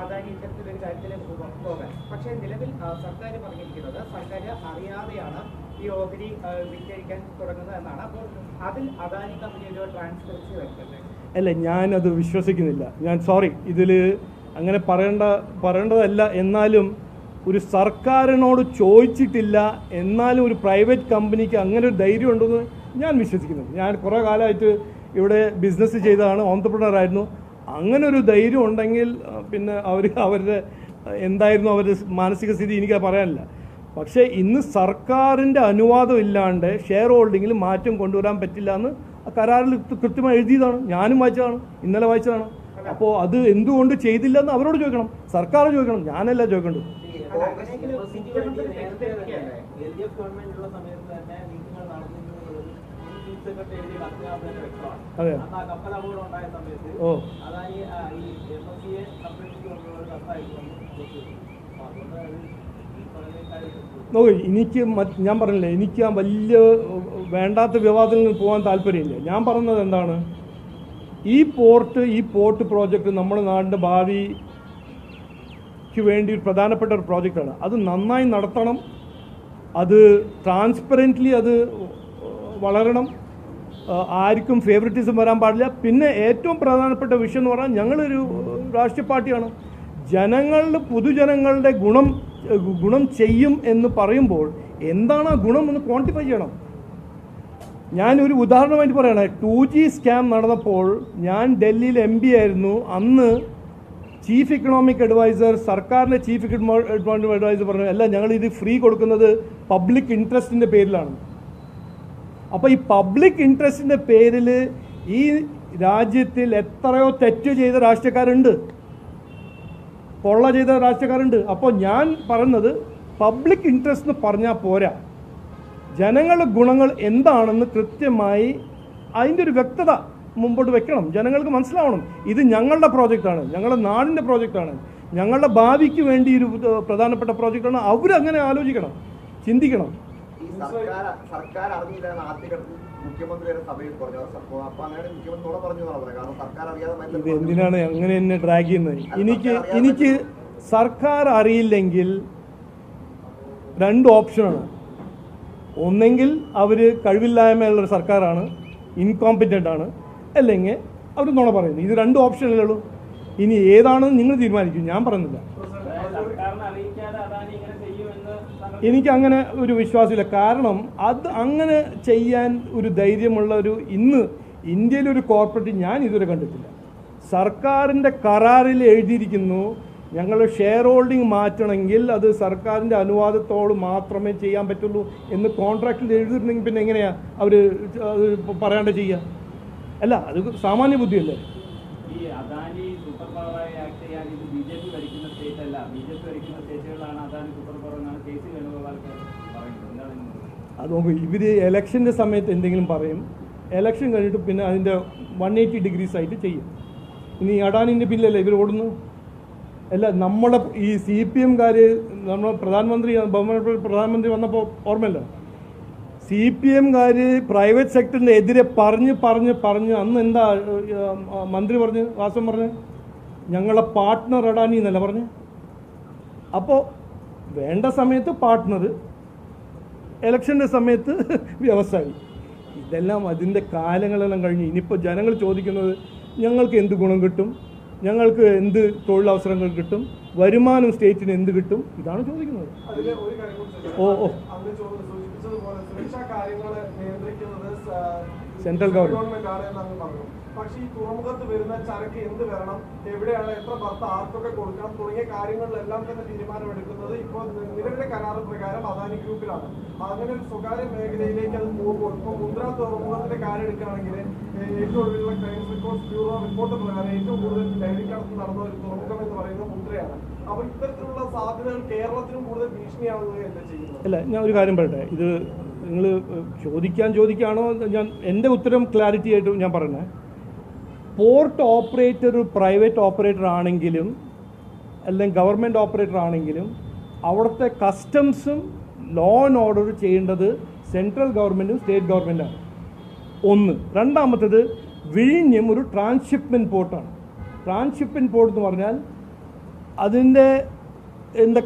അദാനി ഇത്തരത്തിലൊരു കാര്യത്തിലേക്ക് പോകാൻ. പക്ഷേ നിലവിൽ സർക്കാർ പറഞ്ഞിരിക്കുന്നത് സർക്കാർ അറിയാതെയാണ് ഈ ഓഹരി വിറ്റഴിക്കാൻ തുടങ്ങുന്നത് എന്നാണ്. അപ്പോൾ അതിൽ അദാനി കമ്പനി ഒരു ട്രാൻസ്പെറൻസി വരുത്തല്ലേ? അല്ല, ഞാനത് വിശ്വസിക്കുന്നില്ല. ഞാൻ സോറി, ഇതിൽ അങ്ങനെ പറയേണ്ടതല്ല. എന്നാലും ഒരു സർക്കാരിനോട് ചോദിച്ചിട്ടില്ല, എന്നാലും ഒരു പ്രൈവറ്റ് കമ്പനിക്ക് അങ്ങനെ ഒരു ധൈര്യം ഉണ്ടെന്ന് ഞാൻ വിശ്വസിക്കുന്നു. ഞാൻ കുറേ കാലമായിട്ട് ഇവിടെ ബിസിനസ് ചെയ്തതാണ്, ഓൺട്രപ്രണർ ആയിരുന്നു. അങ്ങനെ ഒരു ധൈര്യം ഉണ്ടെങ്കിൽ പിന്നെ അവരുടെ എന്തായിരുന്നു അവരുടെ മാനസിക സ്ഥിതി എനിക്ക് പറയാനില്ല. പക്ഷേ ഇന്ന് സർക്കാരിൻ്റെ അനുവാദം ഇല്ലാണ്ട് ഷെയർ ഹോൾഡിങ്ങിൽ മാറ്റം കൊണ്ടുവരാൻ പറ്റില്ല എന്ന് കരാറിൽ കൃത്യമായി എഴുതിയതാണ്. ഞാനും വായിച്ചതാണ്, ഇന്നലെ വായിച്ചതാണ്. അപ്പോൾ അത് എന്തുകൊണ്ട് ചെയ്തില്ല എന്ന് അവരോട് ചോദിക്കണം, സർക്കാർ ചോദിക്കണം, ഞാനല്ല ചോദിക്കേണ്ടത്. അതെ. ഓ, എനിക്ക് ഞാൻ പറഞ്ഞില്ലേ, എനിക്ക് ആ വലിയ വേണ്ടാത്ത വിവാദത്തിൽ നിന്ന് പോകാൻ താല്പര്യമില്ല. ഞാൻ പറയുന്നത് എന്താണ്, ഈ പോർട്ട് പ്രോജക്റ്റ് നമ്മുടെ നാടിൻ്റെ ഭാവിക്ക് വേണ്ടി ഒരു പ്രധാനപ്പെട്ട ഒരു പ്രോജക്റ്റാണ്. അത് നന്നായി നടത്തണം, അത് ട്രാൻസ്പെറൻ്റ്ലി അത് വളരണം, ആർക്കും ഫേവറിറ്റിസം വരാൻ പാടില്ല. പിന്നെ ഏറ്റവും പ്രധാനപ്പെട്ട വിഷയം എന്ന് പറഞ്ഞാൽ ഞങ്ങളൊരു രാഷ്ട്രീയ പാർട്ടിയാണ്. പൊതുജനങ്ങളുടെ ഗുണം ചെയ്യും എന്ന് പറയുമ്പോൾ എന്താണ് ആ ഗുണം എന്ന് ക്വാണ്ടിഫൈ ചെയ്യണം. ഞാനൊരു ഉദാഹരണമായിട്ട് പറയണേ, 2G സ്കാം നടന്നപ്പോൾ ഞാൻ ഡൽഹിയിൽ MP ആയിരുന്നു. അന്ന് ചീഫ് ഇക്കണോമിക് അഡ്വൈസർ, സർക്കാരിൻ്റെ ചീഫ് ഇക്കണോമിക് അഡ്വൈസർ പറഞ്ഞു, അല്ല, ഞങ്ങളിത് ഫ്രീ കൊടുക്കുന്നത് പബ്ലിക് ഇൻട്രസ്റ്റിൻ്റെ പേരിലാണ്. അപ്പോൾ ഈ പബ്ലിക് ഇൻട്രസ്റ്റിൻ്റെ പേരിൽ ഈ രാജ്യത്തിൽ എത്രയോ തെറ്റ് ചെയ്ത രാഷ്ട്രീയക്കാരുണ്ട്, കൊള്ള ചെയ്ത രാഷ്ട്രീയക്കാരുണ്ട്. അപ്പോൾ ഞാൻ പറയുന്നത് പബ്ലിക് ഇൻട്രസ്റ്റ് എന്ന് പറഞ്ഞാൽ പോരാ, ജനങ്ങളുടെ ഗുണങ്ങൾ എന്താണെന്ന് കൃത്യമായി അതിൻ്റെ ഒരു വ്യക്തത മുമ്പോട്ട് വെക്കണം. ജനങ്ങൾക്ക് മനസ്സിലാവണം ഇത് ഞങ്ങളുടെ പ്രോജക്റ്റാണ്, ഞങ്ങളുടെ നാടിൻ്റെ പ്രോജക്റ്റാണ്, ഞങ്ങളുടെ ഭാവിക്ക് വേണ്ടി ഒരു പ്രധാനപ്പെട്ട പ്രോജക്റ്റാണ്. അവരങ്ങനെ ആലോചിക്കണം, ചിന്തിക്കണം. സർക്കാർ അറിഞ്ഞില്ല ആദ്യഘട്ടത്തിൽ മുഖ്യമന്ത്രി വരെ സഭയിൽ പറഞ്ഞു. അപ്പൊ അങ്ങനെ മുഖ്യമന്ത്രിയോട് പറഞ്ഞു കാരണം സർക്കാർ അറിയാതെ. ഇത് എന്തിനാണ് അങ്ങനെ എന്നെ ഡ്രാഗ് ചെയ്യുന്നത്? എനിക്ക് സർക്കാർ അറിയില്ലെങ്കിൽ 2 ഓപ്ഷനാണ്. ഒന്നെങ്കിൽ അവർ കഴിവില്ലായ്മയുള്ളൊരു സർക്കാരാണ്, ഇൻകോമ്പിറ്റൻ്റ് ആണ്, അല്ലെങ്കിൽ അവർ നുണ പറയുന്നു. ഇത് 2 ഓപ്ഷനല്ലേ ഉള്ളൂ. ഇനി ഏതാണെന്ന് നിങ്ങൾ തീരുമാനിക്കും, ഞാൻ പറയുന്നില്ല. എനിക്ക് അങ്ങനെ ഒരു വിശ്വാസമില്ല. കാരണം അത് അങ്ങനെ ചെയ്യാൻ ഒരു ധൈര്യമുള്ള ഇന്ന് ഇന്ത്യയിലൊരു കോർപ്പറേറ്റ് ഞാൻ ഇതുവരെ കണ്ടിട്ടില്ല. സർക്കാരിൻ്റെ കരാറിൽ എഴുതിയിരിക്കുന്നു, ഞങ്ങൾ ഷെയർ ഹോൾഡിംഗ് മാറ്റണമെങ്കിൽ അത് സർക്കാരിൻ്റെ അനുവാദത്തോട് മാത്രമേ ചെയ്യാൻ പറ്റുള്ളൂ എന്ന് കോൺട്രാക്റ്റിൽ എഴുതിയിട്ടുണ്ടെങ്കിൽ പിന്നെ എങ്ങനെയാണ് അവർ അത് പറയാണ്ട് ചെയ്യുക? അല്ല, അത് സാമാന്യ ബുദ്ധിയല്ലേ. ഈ അദാനി സൂപ്പർ പവറായി ആക്ട് ചെയ്യാൻ ഇത് BJP ഭരിക്കുന്ന സ്റ്റേറ്റ് അല്ല, BJP ഭരിക്കുന്ന സ്റ്റേറ്റുകളാണ് അദാനി സൂപ്പർ പവർ എന്നാണ് KC വേണുഗോപാൽക്ക് പറയുന്നത്. അത് നോക്കൂ, ഇവർ ഇലക്ഷൻ്റെ സമയത്ത് എന്തെങ്കിലും പറയും, ഇലക്ഷൻ കഴിഞ്ഞിട്ട് പിന്നെ അതിൻ്റെ 180 ഡിഗ്രീസ് ആയിട്ട് ചെയ്യും. ഇനി അഡാനിൻ്റെ പിന്നിലല്ലേ ഇവർ ഓടുന്നു? അല്ല, നമ്മളെ ഈ CPM-കാർ നമ്മുടെ പ്രധാനമന്ത്രി വന്നപ്പോൾ ഓർമ്മയില്ല, CPM-കാർ പ്രൈവറ്റ് സെക്ടറിൻ്റെ എതിരെ പറഞ്ഞ് അന്ന് എന്താ മന്ത്രി പറഞ്ഞ്, വാസം പറഞ്ഞ്, ഞങ്ങളെ പാർട്ട്ണർ അഡാനി എന്നല്ല പറഞ്ഞ്. അപ്പോൾ വേണ്ട സമയത്ത് പാർട്ട്ണർ, ഇലക്ഷൻ്റെ സമയത്ത് വ്യവസായി. ഇതെല്ലാം അതിൻ്റെ കാലങ്ങളെല്ലാം കഴിഞ്ഞ്. ഇനിയിപ്പോൾ ജനങ്ങൾ ചോദിക്കുന്നത് ഞങ്ങൾക്ക് എന്ത് ഗുണം കിട്ടും, ഞങ്ങൾക്ക് എന്ത് തൊഴിലവസരങ്ങൾ കിട്ടും, വരുമാനം സ്റ്റേറ്റിന് എന്ത് കിട്ടും, ഇതാണ് ചോദിക്കുന്നത്. സുരക്ഷാ കാര്യങ്ങൾ നിയന്ത്രിക്കുന്നത് സെൻട്രൽ ഗവൺമെന്റ്. പക്ഷേ ഈ തുറമുഖത്ത് വരുന്ന ചരക്ക് എന്ത് വരണം, എവിടെയാണ്, എത്ര ബർത്ത് ആർക്കൊക്കെ കൊടുക്കണം തുടങ്ങിയ കാര്യങ്ങളിലെല്ലാം തന്നെ തീരുമാനമെടുക്കുന്നത് ഇപ്പോൾ നിലവിലെ കരാറ് പ്രകാരം അദാനി ഗ്രൂപ്പിലാണ്. അങ്ങനെ ഒരു സ്വകാര്യ മേഖലയിലേക്ക് അത് പോകുമ്പോൾ ഇപ്പോൾ മുന്ദ്ര തുറമുഖത്തിന്റെ കാര്യം എടുക്കുകയാണെങ്കിൽ ഏറ്റവും ഒടുവിലുള്ള ക്രൈംസ് റിപ്പോർട്ട്സ് ബ്യൂറോ റിപ്പോർട്ട് പ്രകാരം ഏറ്റവും കൂടുതൽ ലഹരിക്കടത്ത് നടന്ന ഒരു തുറമുഖം എന്ന് പറയുന്നത് മുന്ദ്രയാണ്. അപ്പൊ ഇത്തരത്തിലുള്ള സാധ്യതകൾ കേരളത്തിനും കൂടുതൽ ഭീഷണിയാവുകയല്ല ചെയ്യുന്നത്. അല്ല, ഞാൻ ഒരു കാര്യം പറയട്ടെ. ഇത് നിങ്ങൾ ചോദിക്കുകയാണോ, ഞാൻ എൻ്റെ ഉത്തരം ക്ലാരിറ്റി ആയിട്ട് ഞാൻ പറഞ്ഞത്. പോർട്ട് ഓപ്പറേറ്റർ പ്രൈവറ്റ് ഓപ്പറേറ്റർ ആണെങ്കിലും അല്ലെങ്കിൽ ഗവൺമെൻറ് ഓപ്പറേറ്റർ ആണെങ്കിലും അവിടുത്തെ കസ്റ്റംസും ലോ ആൻഡ് ഓർഡർ ചെയ്യേണ്ടത് സെൻട്രൽ ഗവൺമെൻറ്റും സ്റ്റേറ്റ് ഗവൺമെൻറ്റാണ്. ഒന്ന്. രണ്ടാമത്തേത്, വിഴിഞ്ഞം ഒരു ട്രാൻസ്ഷിപ്മെൻറ്റ് പോർട്ടാണ്. ട്രാൻസ്ഷിപ്മെൻറ്റ് പോർട്ട് എന്ന് പറഞ്ഞാൽ അതിൻ്റെ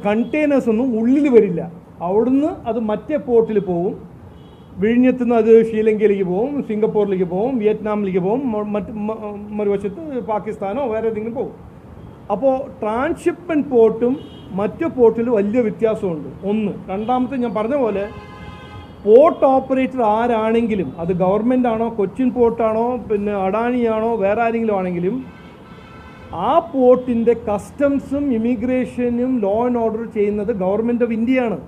കണ്ടെയ്നേഴ്സ് ഒന്നും ഉള്ളിൽ വരില്ല. അവിടുന്ന് അത് മറ്റേ പോർട്ടിൽ പോകും. വിഴിഞ്ഞത്തു നിന്ന് അത് ശ്രീലങ്കയിലേക്ക് പോകും, സിംഗപ്പൂരിലേക്ക് പോകും, വിയറ്റ്നാമിലേക്ക് പോകും, മറുവശത്ത് പാകിസ്ഥാനോ വേറെ ഏതെങ്കിലും പോകും. അപ്പോൾ ട്രാൻസ്ഷിപ്മെൻറ്റ് പോർട്ടും മറ്റു പോർട്ടിൽ വലിയ വ്യത്യാസമുണ്ട്. ഒന്ന്. രണ്ടാമത്തെ, ഞാൻ പറഞ്ഞ പോലെ പോർട്ട് ഓപ്പറേറ്റർ ആരാണെങ്കിലും, അത് ഗവൺമെൻറ് ആണോ, കൊച്ചിൻ പോർട്ടാണോ, പിന്നെ അഡാനിയാണോ, വേറെ ആരെങ്കിലും ആണെങ്കിലും, ആ പോർട്ടിൻ്റെ കസ്റ്റംസും ഇമിഗ്രേഷനും ലോ ആൻഡ് ഓർഡർ ചെയ്യുന്നത് ഗവൺമെൻറ് ഓഫ് ഇന്ത്യയാണ്.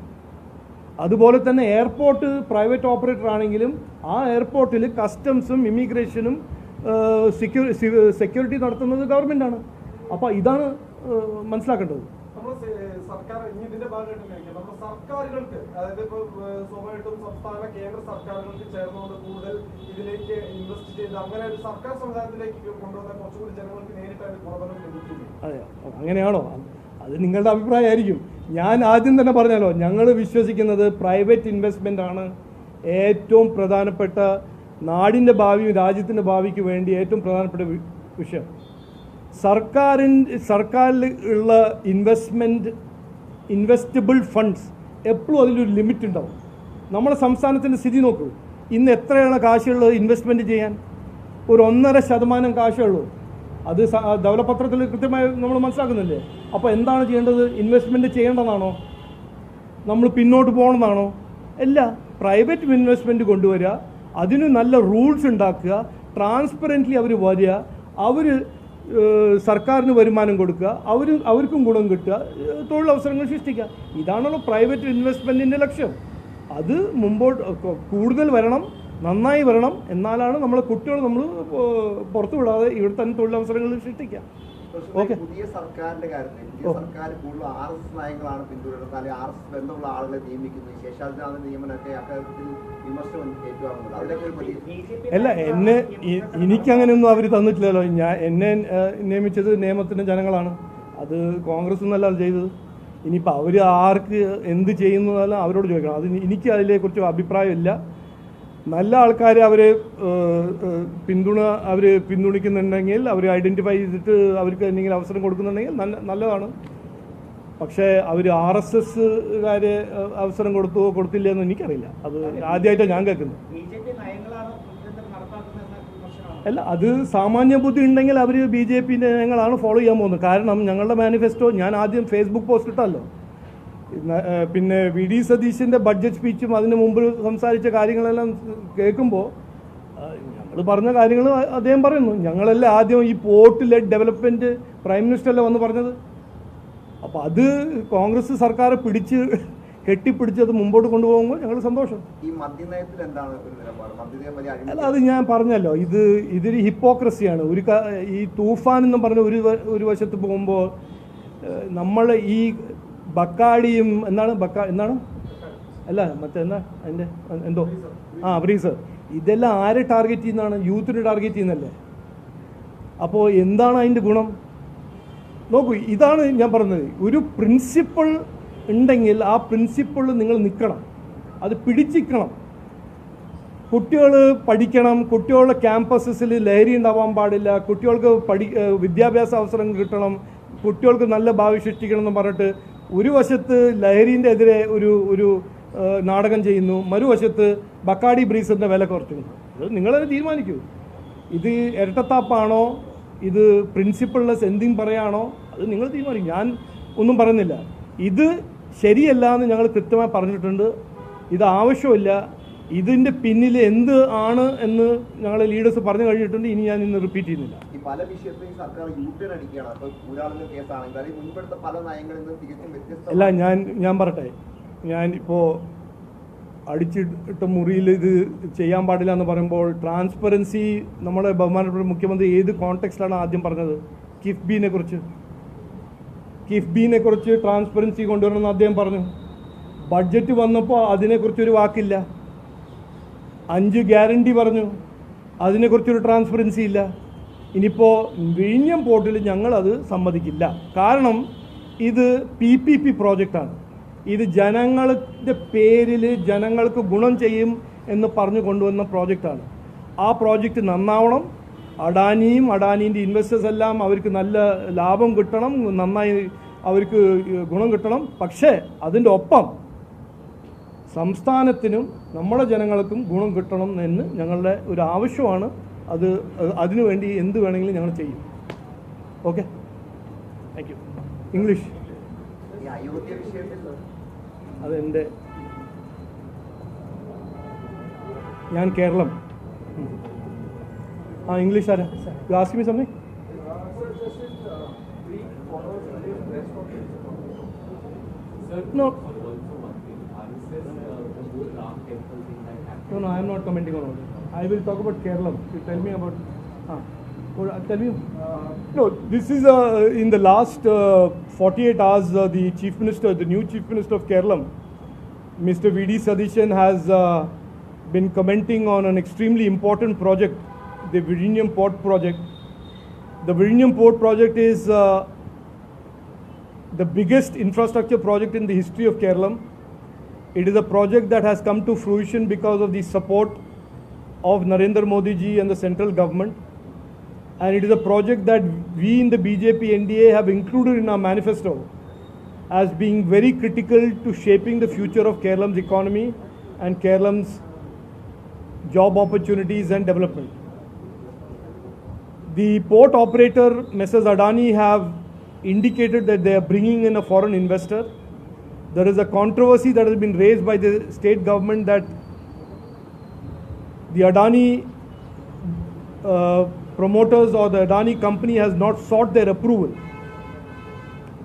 അതുപോലെ തന്നെ എയർപോർട്ട് പ്രൈവറ്റ് ഓപ്പറേറ്റർ ആണെങ്കിലും ആ എയർപോർട്ടിൽ കസ്റ്റംസും ഇമിഗ്രേഷനും സെക്യൂരിറ്റി നടത്തുന്നത് ഗവൺമെൻറ്റാണ്. അപ്പോൾ ഇതാണ് മനസ്സിലാക്കേണ്ടത്. നമ്മൾ സർക്കാർ ഇതിന്റെ ഭാഗമായിട്ട് നമ്മുടെ സർക്കാരുകൾക്ക്, അതായത് ഇപ്പോൾ സ്വാഭാവികമായിട്ടും സംസ്ഥാന കേന്ദ്ര സർക്കാരുകൾക്ക് ചേർന്നുകൊണ്ട് കൂടുതൽ ഇതിലേക്ക് ഇൻവെസ്റ്റ് ചെയ്ത് അങ്ങനെ ഒരു സർക്കാർ സംവിധാനത്തിലേക്ക് കൊണ്ടുവന്നാൽ കുറച്ചുകൂടി ജനങ്ങൾക്ക് നേരിട്ടായിട്ട് ഗുണഫലം ലഭിക്കില്ല. അതെ, അങ്ങനെയാണോ? അത് നിങ്ങളുടെ അഭിപ്രായമായിരിക്കും. ഞാൻ ആദ്യം തന്നെ പറഞ്ഞല്ലോ, ഞങ്ങൾ വിശ്വസിക്കുന്നത് പ്രൈവറ്റ് ഇൻവെസ്റ്റ്മെൻ്റ് ആണ് ഏറ്റവും പ്രധാനപ്പെട്ട നാടിൻ്റെ ഭാവിയും രാജ്യത്തിൻ്റെ ഭാവിക്ക് വേണ്ടി ഏറ്റവും പ്രധാനപ്പെട്ട വിഷയം. സർക്കാരിൽ ഉള്ള ഇൻവെസ്റ്റബിൾ ഫണ്ട്സ് എപ്പോഴും അതിലൊരു ലിമിറ്റ് ഉണ്ടാവും. നമ്മുടെ സംസ്ഥാനത്തിൻ്റെ സ്ഥിതി നോക്കൂ. ഇന്ന് എത്രയാണ് കാശുള്ളത് ഇൻവെസ്റ്റ്മെൻറ്റ് ചെയ്യാൻ? ഒരു 1.5% കാശേ ഉള്ളൂ. അത് ധവളപത്രത്തിൽ കൃത്യമായി നമ്മൾ മനസ്സിലാക്കുന്നില്ലേ? അപ്പോൾ എന്താണ് ചെയ്യേണ്ടത്? ഇൻവെസ്റ്റ്മെൻറ്റ് ചെയ്യേണ്ടതാണോ? നമ്മൾ പിന്നോട്ട് പോകണമെന്നാണോ? അല്ല. പ്രൈവറ്റ് ഇൻവെസ്റ്റ്മെൻറ്റ് കൊണ്ടുവരിക, അതിന് നല്ല റൂൾസ് ഉണ്ടാക്കുക, ട്രാൻസ്പെറൻ്റ്ലി അവർ വരിക, അവർ സർക്കാരിന് വരുമാനം കൊടുക്കുക, അവർക്കും ഗുണം കിട്ടുക, തൊഴിലവസരങ്ങൾ സൃഷ്ടിക്കുക. ഇതാണല്ലോ പ്രൈവറ്റ് ഇൻവെസ്റ്റ്മെൻറ്റിൻ്റെ ലക്ഷ്യം. അത് മുമ്പോട്ട് കൂടുതൽ വരണം, നന്നായി വരണം. എന്നാലാണ് നമ്മളെ കുട്ടികൾ നമ്മൾ പുറത്തു വിടാതെ ഇവിടെ തന്നെ തൊഴിലവസരങ്ങൾ സൃഷ്ടിക്കുക. ഓക്കെ. പുതിയ സർക്കാരിന്റെ കാര്യത്തിൽ ഇന്ത്യ സർക്കാർ കൂടുതൽ RSS നയങ്ങളാണ് പിന്തുടരുന്നത്, അല്ലെങ്കിൽ RSS ബന്ധമുള്ള ആളുകളെ നിയമിക്കുന്നത്, ശേഷാധികാര നിയമനമൊക്കെ അക്കാര്യത്തിൽ വിമർശനം ഏറ്റുവാങ്ങുന്നത്. അതിലേക്ക് അല്ല, എനിക്കങ്ങനെയൊന്നും അവർ തന്നിട്ടില്ലല്ലോ. എന്നെ നിയമിച്ചത് നിയമത്തിൻ്റെ ജനങ്ങളാണ്. അത് കോൺഗ്രസ് ഒന്നല്ല ചെയ്തത്. ഇനിയിപ്പോൾ അവർ ആർക്ക് എന്ത് ചെയ്യുന്നതെല്ലാം അവരോട് ചോദിക്കണം. അത് എനിക്ക് അതിനെക്കുറിച്ച് അഭിപ്രായമില്ല. നല്ല ആൾക്കാരെ അവർ പിന്തുണയ്ക്കുന്നുണ്ടെങ്കിൽ, അവർ ഐഡൻറ്റിഫൈ ചെയ്തിട്ട് അവർക്ക് എന്തെങ്കിലും അവസരം കൊടുക്കുന്നുണ്ടെങ്കിൽ നല്ലതാണ്. പക്ഷേ അവർ RSSകാരെ അവസരം കൊടുത്തില്ല എന്ന് എനിക്കറിയില്ല. അത് ആദ്യമായിട്ടാണ് ഞാൻ കേൾക്കുന്നത്. അല്ല, അത് സാമാന്യ ബുദ്ധി ഉണ്ടെങ്കിൽ അവർ BJP നയങ്ങളാണ് ഫോളോ ചെയ്യാൻ പോകുന്നത്. കാരണം ഞങ്ങളുടെ മാനിഫെസ്റ്റോ ഞാൻ ആദ്യം ഫേസ്ബുക്ക് പോസ്റ്റ് ഇട്ടല്ലോ. പിന്നെ VD സതീശൻ്റെ ബഡ്ജറ്റ് സ്പീച്ചും അതിന് മുമ്പ് സംസാരിച്ച കാര്യങ്ങളെല്ലാം കേൾക്കുമ്പോൾ ഞങ്ങൾ പറഞ്ഞ കാര്യങ്ങൾ അദ്ദേഹം പറയുന്നു. ഞങ്ങളെല്ലാം ആദ്യം ഈ പോർട്ട് ലെഡ് ഡെവലപ്മെൻറ്റ് പ്രൈം മിനിസ്റ്ററല്ലേ വന്ന് പറഞ്ഞത്. അപ്പോൾ അത് കോൺഗ്രസ് സർക്കാർ കെട്ടിപ്പിടിച്ചത് മുമ്പോട്ട് കൊണ്ടുപോകുമ്പോൾ ഞങ്ങൾ സന്തോഷം. ഈ മദ്യനയത്തിൽ എന്താണ് ഒരു നിലപാട്? അല്ല, അത് ഞാൻ പറഞ്ഞല്ലോ, ഇതൊരു ഹിപ്പോക്രസിയാണ്. ഈ തൂഫാൻ എന്ന് പറഞ്ഞ ഒരു വശത്ത് പോകുമ്പോൾ നമ്മൾ ഈ ബക്കാടിയും എന്താണ് അല്ല മറ്റെന്താ അതിൻ്റെ എന്തോ ബ്രീസർ, ഇതെല്ലാം ആരെ ടാർഗറ്റ് ചെയ്യുന്നതാണ്? യൂത്തിനെ ടാർഗറ്റ് ചെയ്യുന്നല്ലേ. അപ്പോൾ എന്താണ് അതിൻ്റെ ഗുണം? നോക്കൂ, ഇതാണ് ഞാൻ പറഞ്ഞത്. ഒരു പ്രിൻസിപ്പിൾ ഉണ്ടെങ്കിൽ ആ പ്രിൻസിപ്പിളിൽ നിങ്ങൾ നിൽക്കണം, അത് പിടിച്ചിരിക്കണം. കുട്ടികൾ പഠിക്കണം, കുട്ടികളുടെ ക്യാമ്പസസിൽ ലഹരി ഉണ്ടാവാൻ പാടില്ല, കുട്ടികൾക്ക് വിദ്യാഭ്യാസ അവസരം കിട്ടണം, കുട്ടികൾക്ക് നല്ല ഭാവി സൃഷ്ടിക്കണം എന്ന് പറഞ്ഞിട്ട് ഒരു വശത്ത് ലഹരീൻ്റെ എതിരെ ഒരു നാടകം ചെയ്യുന്നു, മറുവശത്ത് ബക്കാടി ബ്രീസറിൻ്റെ വില കുറയ്ക്കുന്നു. അത് നിങ്ങളത് തീരുമാനിക്കൂ. ഇത് ഇരട്ടത്താപ്പാണോ, ഇത് പ്രിൻസിപ്പിൾലെസ് എന്തെങ്കിലും പറയാണോ, അത് നിങ്ങൾ തീരുമാനിക്കും. ഞാൻ ഒന്നും പറയുന്നില്ല. ഇത് ശരിയല്ല എന്ന് ഞങ്ങൾ കൃത്യമായി പറഞ്ഞിട്ടുണ്ട്. ഇത് ആവശ്യമില്ല. ഇതിൻ്റെ പിന്നിൽ എന്ത് ആണ് എന്ന് ഞങ്ങളെ ലീഡേഴ്സ് പറഞ്ഞു കഴിഞ്ഞിട്ടുണ്ട്. ഇനി ഞാൻ ഇന്ന് റിപ്പീറ്റ് ചെയ്യുന്നില്ല. ഈ പല വിഷയത്തിലും സർക്കാർ യൂട്ടേൺ അടിക്കുകയാണ്. അപ്പോൾ ഊരാളുന്ന കേസാണെങ്കിൽ അല്ലെങ്കിൽ മുൻപെടുത്ത പല നയങ്ങളിൽ നിന്നും തികച്ചും വ്യത്യസ്ത. അല്ല, ഞാൻ പറട്ടെ, ഞാനിപ്പോൾ അടിച്ചിട്ട മുറിയിൽ ഇത് ചെയ്യാൻ പാടില്ല എന്ന് പറയുമ്പോൾ ട്രാൻസ്പെറൻസി നമ്മുടെ ബഹുമാനപ്പെട്ട മുഖ്യമന്ത്രി ഏത് കോണ്ടെക്സ്റ്റിലാണ് ആദ്യം പറഞ്ഞത്? കിഫ്ബിനെ കുറിച്ച് ട്രാൻസ്പെറൻസി കൊണ്ടുവരണമെന്ന് അദ്ദേഹം പറഞ്ഞു. ബഡ്ജറ്റ് വന്നപ്പോൾ അതിനെക്കുറിച്ചൊരു വാക്കില്ല. 5 ഗ്യാരണ്ടി പറഞ്ഞു, അതിനെക്കുറിച്ചൊരു ട്രാൻസ്പെറൻസി ഇല്ല. ഇനിയിപ്പോൾ വിഴിഞ്ഞം പോർട്ടിൽ ഞങ്ങളത് സമ്മതിക്കില്ല. കാരണം ഇത് PPP പ്രോജക്റ്റാണ്. ഇത് ജനങ്ങളുടെ പേരിൽ ജനങ്ങൾക്ക് ഗുണം ചെയ്യും എന്ന് പറഞ്ഞു കൊണ്ടുവന്ന പ്രോജക്റ്റാണ്. ആ പ്രോജക്റ്റ് നന്നാവണം. അഡാനിയും അഡാനീൻ്റെ ഇൻവെസ്റ്റേഴ്സ് എല്ലാം അവർക്ക് നല്ല ലാഭം കിട്ടണം, നന്നായി അവർക്ക് ഗുണം കിട്ടണം. പക്ഷേ അതിൻ്റെ ഒപ്പം സംസ്ഥാനത്തിനും നമ്മുടെ ജനങ്ങൾക്കും ഗുണം കിട്ടണം എന്ന് ഞങ്ങളുടെ ഒരു ആവശ്യമാണ്. അതിനുവേണ്ടി എന്ത് വേണമെങ്കിലും ഞങ്ങൾ ചെയ്യും. Okay, thank you. ഇംഗ്ലീഷ് ഈ അയോധ്യ വിഷയത്തിൽ അതെൻ്റെ ഞാൻ കേരളം. ഇംഗ്ലീഷ് ആരാ? You ask me something? No, I am not commenting on all that. I will talk about Kerala. You tell me about. Tell me. No, this is in the last 48 hours. The new Chief Minister of Kerala, Mr. V.D. Sadishan, has been commenting on an extremely important project, the Vizhinjam Port project. The Vizhinjam Port project is the biggest infrastructure project in the history of Kerala. It is a project that has come to fruition because of the support of Narendra Modi ji and the central government. And it is a project that we in the BJP NDA have included in our manifesto as being very critical to shaping the future of Kerala's economy and Kerala's job opportunities and development. The port operator, Messrs. Adani, have indicated that they are bringing in a foreign investor. There is a controversy that has been raised by the state government that the Adani promoters or the Adani company has not sought their approval,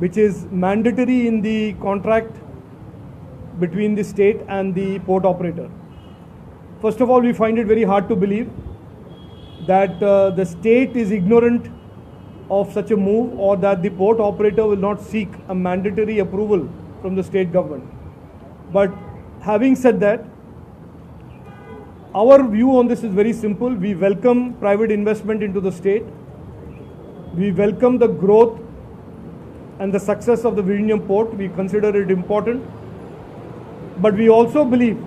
which is mandatory in the contract between the state and the port operator. First of all, we find it very hard to believe that the state is ignorant of such a move, or that the port operator will not seek a mandatory approval from the state government. But having said that, our view on this is very simple. We welcome private investment into the state. We welcome the growth and the success of the Vizhinjam port. We consider it important. But we also believe